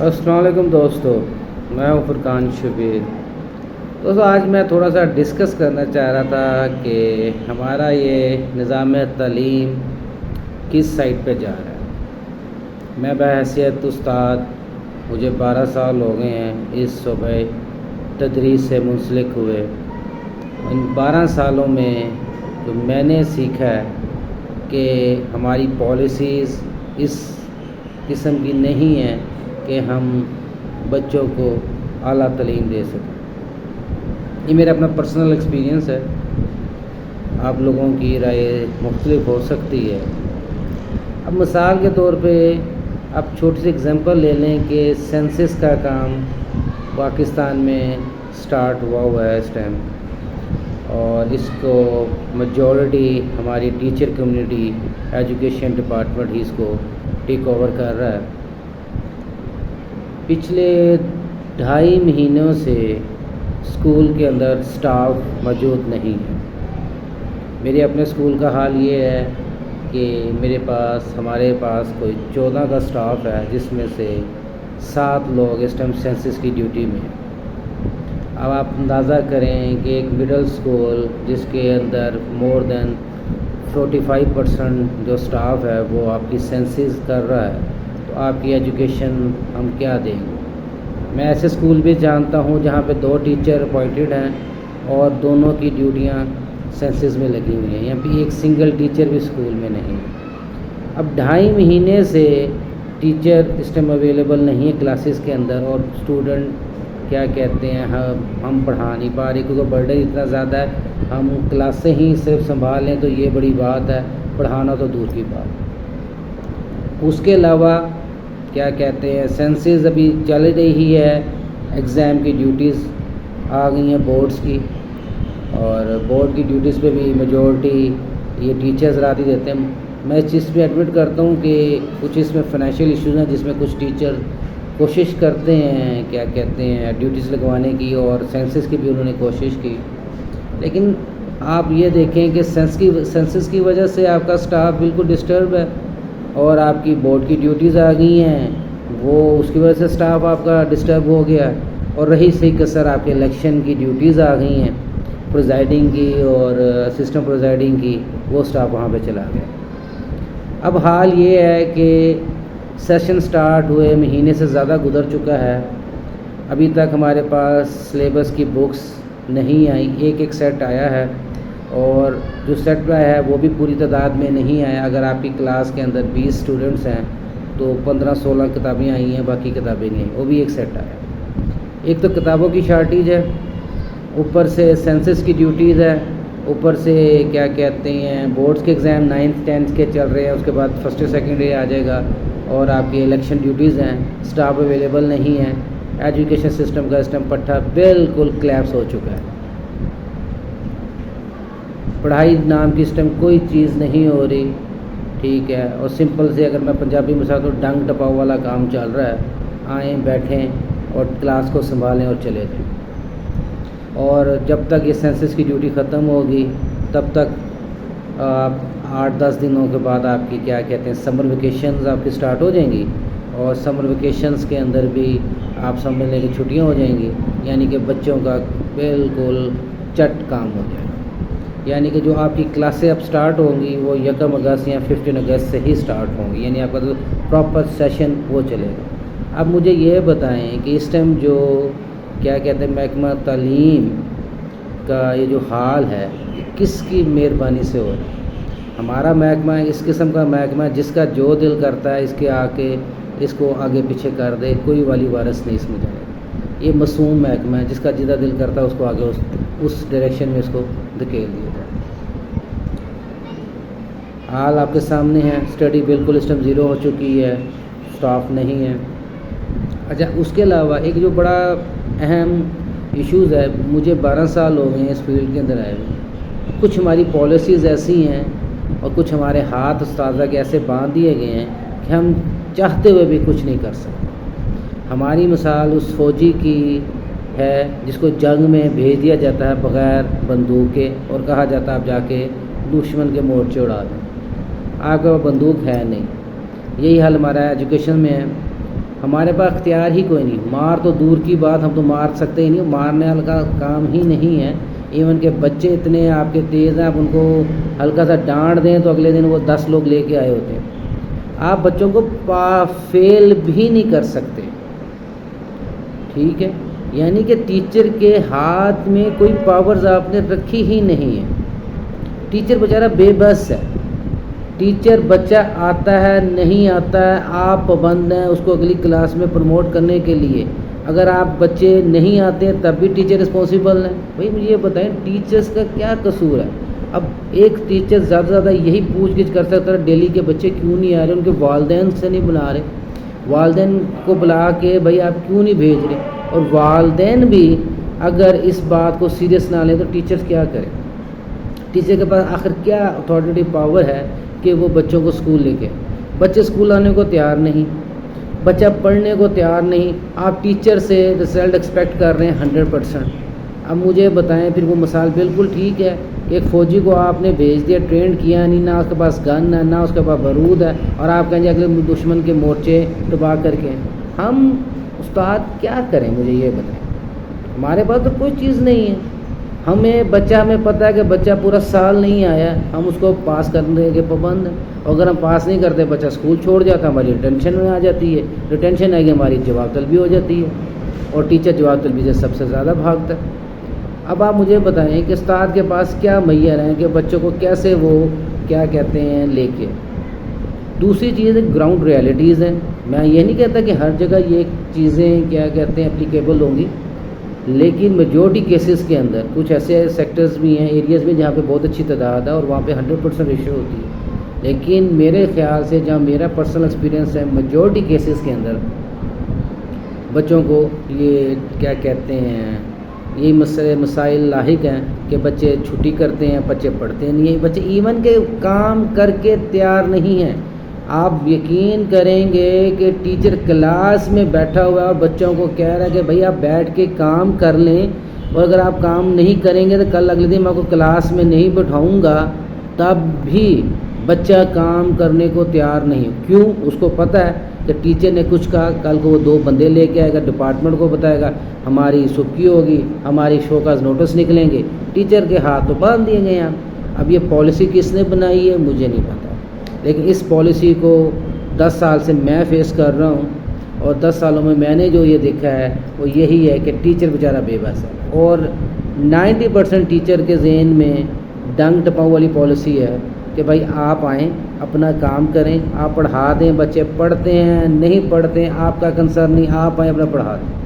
السلام علیکم دوستو، میں ہوں فرقان شبیر۔ دوستو آج میں تھوڑا سا ڈسکس کرنا چاہ رہا تھا کہ ہمارا یہ نظام تعلیم کس سائٹ پہ جا رہا ہے۔ میں بحیثیت استاد، مجھے 12 سال ہو گئے ہیں اس صوبہ تدریس سے منسلک ہوئے۔ ان 12 سالوں میں جو میں نے سیکھا ہے کہ ہماری پالیسیز اس قسم کی نہیں ہیں کہ ہم بچوں کو اعلیٰ تعلیم دے سکیں۔ یہ میرا اپنا پرسنل ایکسپیرینس ہے، آپ لوگوں کی رائے مختلف ہو سکتی ہے۔ اب مثال کے طور پہ آپ چھوٹی سی اگزامپل لے لیں کہ سینسس کا کام پاکستان میں سٹارٹ ہوا ہے اس ٹائم، اور اس کو میجورٹی ہماری ٹیچر کمیونٹی، ایجوکیشن ڈپارٹمنٹ ہی اس کو ٹیک اوور کر رہا ہے۔ پچھلے 2.5 مہینوں سے اسکول کے اندر سٹاف موجود نہیں ہے۔ میرے اپنے اسکول کا حال یہ ہے کہ ہمارے پاس کوئی 14 کا سٹاف ہے، جس میں سے 7 لوگ اس ٹائم سینسس کی ڈیوٹی میں ہیں۔ اب آپ اندازہ کریں کہ ایک مڈل اسکول جس کے اندر مور دین 45% جو سٹاف ہے وہ آپ کی سینسس کر رہا ہے، تو آپ کی ایجوکیشن ہم کیا دیں گے؟ میں ایسے اسکول بھی جانتا ہوں جہاں پہ 2 ٹیچر اپوائنٹڈ ہیں اور دونوں کی ڈیوٹیاں سینسس میں لگی ہوئی ہیں، یہاں پہ ایک سنگل ٹیچر بھی اسکول میں نہیں۔ اب 2.5 مہینے سے ٹیچر اس ٹائم اویلیبل نہیں ہے کلاسز کے اندر، اور اسٹوڈنٹ کیا کہتے ہیں ہم پڑھا نہیں پا رہے کیونکہ برڈن اتنا زیادہ ہے، ہم کلاسیں ہی صرف سنبھال لیں تو یہ بڑی بات ہے، پڑھانا تو دور کی بات۔ اس کے علاوہ کیا کہتے ہیں سینسز ابھی چل رہی ہے، ایگزام کی ڈیوٹیز آ گئی ہیں بورڈز کی، اور بورڈ کی ڈیوٹیز پہ بھی میجورٹی یہ ٹیچرز رات ہی دیتے ہیں۔ میں اس چیز پہ ایڈمٹ کرتا ہوں کہ کچھ اس میں فائنینشیل ایشوز ہیں، جس میں کچھ ٹیچر کوشش کرتے ہیں کیا کہتے ہیں ڈیوٹیز لگوانے کی، اور سینسس کی بھی انہوں نے کوشش کی، لیکن آپ یہ دیکھیں کہ سینسس کی وجہ سے آپ کا سٹاف بالکل ڈسٹرب ہے، اور آپ کی بورڈ کی ڈیوٹیز آ گئی ہیں، وہ اس کی وجہ سے سٹاف آپ کا ڈسٹرب ہو گیا، اور رہی صحیح کثر آپ کے الیکشن کی ڈیوٹیز آ گئی ہیں پریزائڈنگ کی اور اسسٹنٹ پریزائڈنگ کی، وہ سٹاف وہاں پہ چلا گیا۔ اب حال یہ ہے کہ سیشن سٹارٹ ہوئے مہینے سے زیادہ گزر چکا ہے، ابھی تک ہمارے پاس سلیبس کی بکس نہیں آئی، ایک سیٹ آیا ہے، اور جو سیٹ آیا ہے وہ بھی پوری تعداد میں نہیں آیا۔ اگر آپ کی کلاس کے اندر 20 اسٹوڈنٹس ہیں تو 15-16 کتابیں آئی ہیں، باقی کتابیں نہیں ہیں، وہ بھی ایک سیٹ آیا۔ ایک تو کتابوں کی شارٹیج ہے، اوپر سے سینسس کی ڈیوٹیز ہے، اوپر سے کیا کہتے ہیں بورڈز کے ایگزام 9th 10th کے چل رہے ہیں، اس کے بعد فرسٹ سیکنڈ ڈے آ جائے گا، اور آپ کی الیکشن ڈیوٹیز ہیں، سٹاف اویلیبل نہیں ہے۔ ایجوکیشن سسٹم کا سسٹم پٹھا بالکل کلیپس ہو چکا ہے، پڑھائی نام کی سسٹم کوئی چیز نہیں ہو رہی، ٹھیک ہے۔ اور سمپل سے اگر میں پنجابی میں تو ڈنگ ٹپاؤ والا کام چل رہا ہے، آئیں بیٹھیں اور کلاس کو سنبھالیں اور چلے جائیں، اور جب تک یہ سینسس کی ڈیوٹی ختم ہوگی تب تک 8-10 دنوں کے بعد آپ کی کیا کہتے ہیں سمر ویکیشنز آپ کی سٹارٹ ہو جائیں گی، اور سمر ویکیشنز کے اندر بھی آپ سمجھ لیں کہ چھٹیاں ہو جائیں گی، یعنی کہ بچوں کا بالکل چٹ کام ہو جائے گا، یعنی کہ جو آپ کی کلاسیں اب سٹارٹ ہوں گی وہ 1 اگست یا 15 اگست سے ہی سٹارٹ ہوں گی، یعنی آپ کا جو پراپر سیشن وہ چلے گا۔ اب مجھے یہ بتائیں کہ اس ٹائم جو کیا کہتے ہیں محکمہ تعلیم کا یہ جو حال ہے یہ کس کی مہربانی سے ہو رہا ہے؟ ہمارا محکمہ ہے، اس قسم کا محکمہ ہے جس کا جو دل کرتا ہے اس کے آ کے اس کو آگے پیچھے کر دے، کوئی والی وارث نہیں اس میں جائے گا۔ یہ معصوم محکمہ ہے، جس کا جدھر دل کرتا ہے اس کو آگے اس ڈائریکشن میں اس کو دھکیل دیا جائے۔ حال آپ کے سامنے ہے، اسٹڈی بالکل اس ٹائم 0 ہو چکی ہے، سٹاف نہیں ہے۔ اچھا، اس کے علاوہ ایک جو بڑا اہم ایشوز ہے، مجھے 12 سال ہو گئے ہیں اس فیلڈ کے اندر آئے ہوئے، کچھ ہماری پالیسیز ایسی ہیں اور کچھ ہمارے ہاتھ استاذہ کے ایسے باندھ دیے گئے ہیں کہ ہم چاہتے ہوئے بھی کچھ نہیں کر سکتے۔ ہماری مثال اس فوجی کی ہے جس کو جنگ میں بھیج دیا جاتا ہے بغیر بندوق کے، اور کہا جاتا ہے آپ جا کے دشمن کے مورچے اڑا دیں، آپ کے پاس بندوق ہے نہیں۔ یہی حال ہمارا ایجوکیشن میں ہے، ہمارے پاس اختیار ہی کوئی نہیں، مار تو دور کی بات، ہم تو مار سکتے ہی نہیں، مارنے والا کا کام ہی نہیں ہے۔ ایون کہ بچے اتنے آپ کے تیز ہیں، آپ ان کو ہلکا سا ڈانٹ دیں تو اگلے دن وہ 10 لوگ لے کے آئے ہوتے ہیں۔ آپ بچوں کو فیل بھی نہیں کر سکتے، ٹھیک ہے، یعنی کہ ٹیچر کے ہاتھ میں کوئی پاورز آپ نے رکھی ہی نہیں ہے۔ ٹیچر بیچارہ بے بس ہے، ٹیچر بچہ آتا ہے نہیں آتا ہے، آپ پابند ہیں اس کو اگلی کلاس میں پروموٹ کرنے کے لیے۔ اگر آپ بچے نہیں آتے ہیں تب بھی ٹیچر رسپانسیبل ہیں۔ بھائی مجھے یہ بتائیں ٹیچرز کا کیا قصور ہے؟ اب ایک ٹیچر زیادہ سے زیادہ یہی پوچھ گچھ کر سکتا ہے ڈیلی کے بچے کیوں نہیں آ رہے، ان کے والدین سے نہیں بنا رہے، والدین کو بلا کے بھائی آپ کیوں نہیں بھیج رہے، اور والدین بھی اگر اس بات کو سیریس نہ لیں تو ٹیچرز کیا کریں؟ ٹیچر کے پاس آخر کیا اتھارٹی پاور ہے کہ وہ بچوں کو اسکول لے کے، بچے اسکول آنے کو تیار نہیں، بچہ پڑھنے کو تیار نہیں، آپ ٹیچر سے رزلٹ ایکسپیکٹ کر رہے ہیں 100%۔ اب مجھے بتائیں پھر وہ مثال بالکل ٹھیک ہے کہ ایک فوجی کو آپ نے بھیج دیا، ٹرینڈ کیا نہیں، نہ اس کے پاس گن ہے نہ اس کے پاس بارود ہے، اور آپ کہیں گے اگلے دشمن کے مورچے تباہ کر کے۔ ہم استاد کیا کریں مجھے یہ بتائیں؟ ہمارے پاس تو کوئی چیز نہیں ہے، ہمیں پتہ ہے کہ بچہ پورا سال نہیں آیا، ہم اس کو پاس کرنے کے پابند ہیں، اور اگر ہم پاس نہیں کرتے بچہ اسکول چھوڑ جاتا ہے، ہماری ریٹینشن میں آ جاتی ہے، ریٹینشن آئے گی ہماری جواب طلبی ہو جاتی ہے، اور ٹیچر جواب طلبی سے سب سے زیادہ بھاگتا ہے۔ اب آپ مجھے بتائیں کہ استاد کے پاس کیا معیار ہیں کہ بچوں کو کیسے وہ کیا کہتے ہیں لے کے۔ دوسری چیز گراؤنڈ ریالٹیز ہیں، میں یہ نہیں کہتا کہ ہر جگہ یہ چیزیں کیا کہتے ہیں اپلیکیبل ہوں گی، لیکن میجورٹی کیسز کے اندر کچھ ایسے سیکٹرز بھی ہیں، ایریاز بھی جہاں پہ بہت اچھی تعداد ہے اور وہاں پہ 100% ریشو ہوتی ہے، لیکن میرے خیال سے جہاں میرا پرسنل ایکسپیرینس ہے میجورٹی کیسز کے اندر بچوں کو یہ کیا کہتے ہیں یہ مسائل لاحق ہیں کہ بچے چھٹی کرتے ہیں، بچے پڑھتے نہیں ہیں، بچے ایون کے کام کر کے تیار نہیں ہیں۔ آپ یقین کریں گے کہ ٹیچر کلاس میں بیٹھا ہوا اور بچوں کو کہہ رہا ہے کہ بھائی آپ بیٹھ کے کام کر لیں، اور اگر آپ کام نہیں کریں گے تو کل اگلے دن میں آپ کو کلاس میں نہیں بٹھاؤں گا، تب بھی بچہ کام کرنے کو تیار نہیں۔ کیوں؟ اس کو پتہ ہے کہ ٹیچر نے کچھ کہا، کل کو وہ 2 بندے لے کے آئے گا، ڈپارٹمنٹ کو بتائے گا، ہماری سبکی ہوگی، ہماری شوکاز نوٹس نکلیں گے، ٹیچر کے ہاتھ تو باندھ دیے گئے ہیں۔ اب یہ پالیسی کس نے بنائی ہے مجھے نہیں پتہ، لیکن اس پالیسی کو 10 سال سے میں فیس کر رہا ہوں، اور 10 سالوں میں میں نے جو یہ دیکھا ہے وہ یہی ہے کہ ٹیچر بیچارہ بے بس ہے، اور 90% ٹیچر کے ذہن میں ڈنگ ٹپاؤ والی پالیسی ہے کہ بھائی آپ آئیں اپنا کام کریں، آپ پڑھا دیں، بچے پڑھتے ہیں نہیں پڑھتے ہیں آپ کا کنسرن نہیں، آپ آئیں اپنا پڑھا دیں۔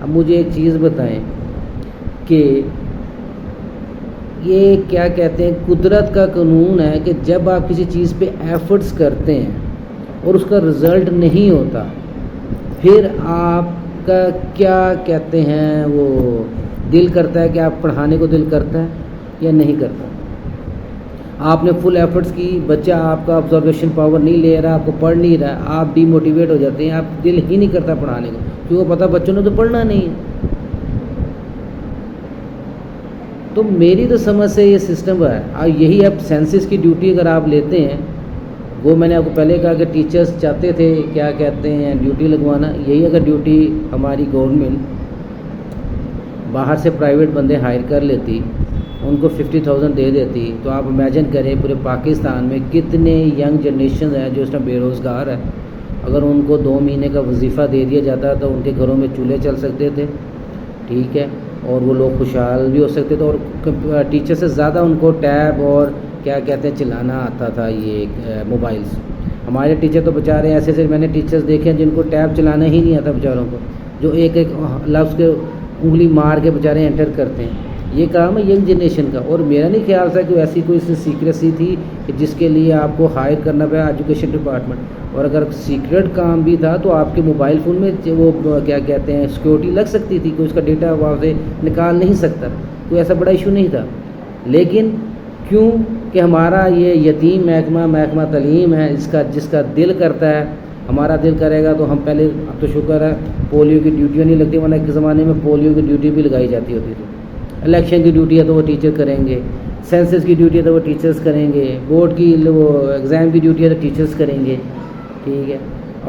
اب مجھے ایک چیز بتائیں کہ یہ کیا کہتے ہیں قدرت کا قانون ہے کہ جب آپ کسی چیز پہ ایفرٹس کرتے ہیں اور اس کا رزلٹ نہیں ہوتا، پھر آپ کا کیا کہتے ہیں وہ دل کرتا ہے کہ آپ پڑھانے کو دل کرتا ہے یا نہیں کرتا؟ آپ نے فل ایفرٹس کی، بچہ آپ کا آبزرویشن پاور نہیں لے رہا، آپ کو پڑھ نہیں رہا، آپ ڈی موٹیویٹ ہو جاتے ہیں، آپ دل ہی نہیں کرتا پڑھانے کو، کیونکہ پتہ بچوں نے تو پڑھنا نہیں ہے۔ تو میری تو سمجھ سے یہ سسٹم ہے، یہی اب سینسس کی ڈیوٹی اگر آپ لیتے ہیں، وہ میں نے آپ کو پہلے کہا کہ ٹیچرز چاہتے تھے کیا کہتے ہیں ڈیوٹی لگوانا، یہی اگر ڈیوٹی ہماری گورنمنٹ باہر سے پرائیویٹ بندے ہائر کر لیتی، ان کو 50,000 دے دیتی، تو آپ امیجن کریں پورے پاکستان میں کتنے ینگ جنریشن ہیں جو اس میں بے روزگار ہے۔ اگر ان کو 2 مہینے کا وظیفہ دے دیا جاتا تو ان کے گھروں میں چولہے چل سکتے تھے، ٹھیک ہے، اور وہ لوگ خوشحال بھی ہو سکتے تھے، اور ٹیچر سے زیادہ ان کو ٹیب اور کیا کہتے ہیں چلانا آتا تھا یہ موبائلس۔ ہمارے ٹیچر تو بیچارے ایسے سے میں نے ٹیچرز دیکھے ہیں جن کو ٹیب چلانا ہی نہیں آتا بیچاروں کو، جو ایک لفظ کے انگلی مار کے بیچارے انٹر کرتے ہیں۔ یہ کام ہے ینگ جنریشن کا، اور میرا نہیں خیال تھا کہ ایسی کوئی سیکریسی تھی کہ جس کے لیے آپ کو ہائر کرنا پڑا ایجوکیشن ڈپارٹمنٹ، اور اگر سیکرٹ کام بھی تھا تو آپ کے موبائل فون میں وہ کیا کہتے ہیں سیکورٹی لگ سکتی تھی، کوئی اس کا ڈیٹا وہاں سے نکال نہیں سکتا، کوئی ایسا بڑا ایشو نہیں تھا۔ لیکن کیوں کہ ہمارا یہ یتیم محکمہ تعلیم ہے، جس کا دل کرتا ہے، ہمارا دل کرے گا تو ہم پہلے، اب تو شکر ہے پولیو کی ڈیوٹیاں نہیں لگتی، ورنہ ایک زمانے میں پولیو کی ڈیوٹی بھی لگائی جاتی ہوتی تھی۔ الیکشن کی ڈیوٹی ہے تو وہ ٹیچر کریں گے، سینسس کی ڈیوٹی ہے تو وہ ٹیچرز کریں گے، بورڈ کی وہ ایگزام کی ڈیوٹی ہے تو ٹیچرز کریں گے، ٹھیک ہے۔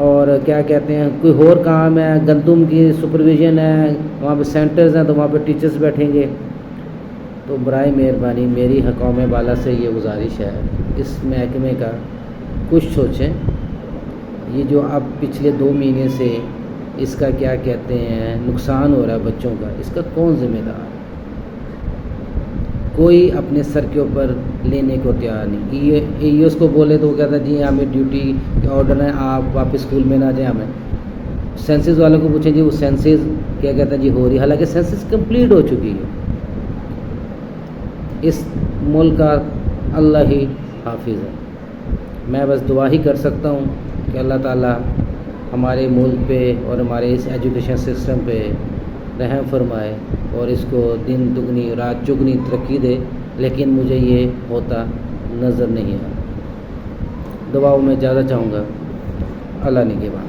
اور کیا کہتے ہیں کوئی اور کام ہے، گندم کی سپرویژن ہے، وہاں پہ سینٹرز ہیں تو وہاں پہ ٹیچرز بیٹھیں گے. تو برائے مہربانی میری حکام بالا سے یہ گزارش ہے، اس محکمے کا کچھ سوچیں. یہ جو اب پچھلے 2 مہینے سے اس کا کیا کہتے ہیں نقصان ہو رہا ہے بچوں کا، اس کا کون ذمہ دار؟ کوئی اپنے سر کے اوپر لینے کو تیار نہیں. ای اس کو بولے تو وہ کہتا ہے جی ہمیں ڈیوٹی کے آرڈر ہیں، آپ واپس اسکول میں نہ جائیں. ہمیں سینسز والوں کو پوچھیں جی وہ سینسز کیا کہتا ہے جی ہو رہی ہے، حالانکہ سینسز کمپلیٹ ہو چکی ہے. اس ملک کا اللہ ہی حافظ ہے. میں بس دعا ہی کر سکتا ہوں کہ اللہ تعالیٰ ہمارے ملک پہ اور ہمارے اس ایجوکیشن سسٹم پہ رحم فرمائے اور اس کو دن دگنی رات چگنی ترقی دے، لیکن مجھے یہ ہوتا نظر نہیں آ. دعاؤں میں زیادہ چاہوں گا. اللہ نگہبان.